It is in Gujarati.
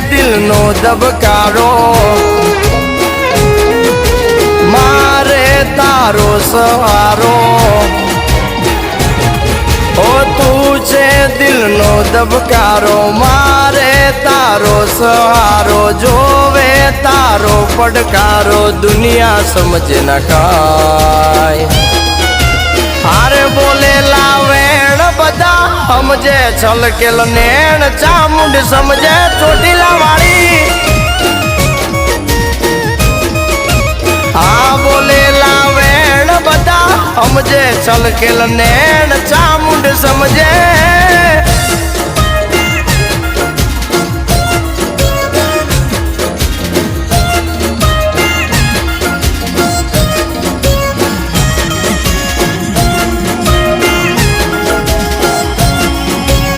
દિલનો ધબકારો મારે તારો સહારો ઓ તું છે દિલનો ધબકારો મારે તારો સહારો જોવે તારો પડકારો દુનિયા સમજે ના કાય હારે બોલેલા વેણ બધા સમજે છલકેલ નેણ ચામુંડ સમજે ચોટીલા વાળી આ બોલેલા વેણ બધા સમજે છલકેલ નેણ ચામુંડ સમજે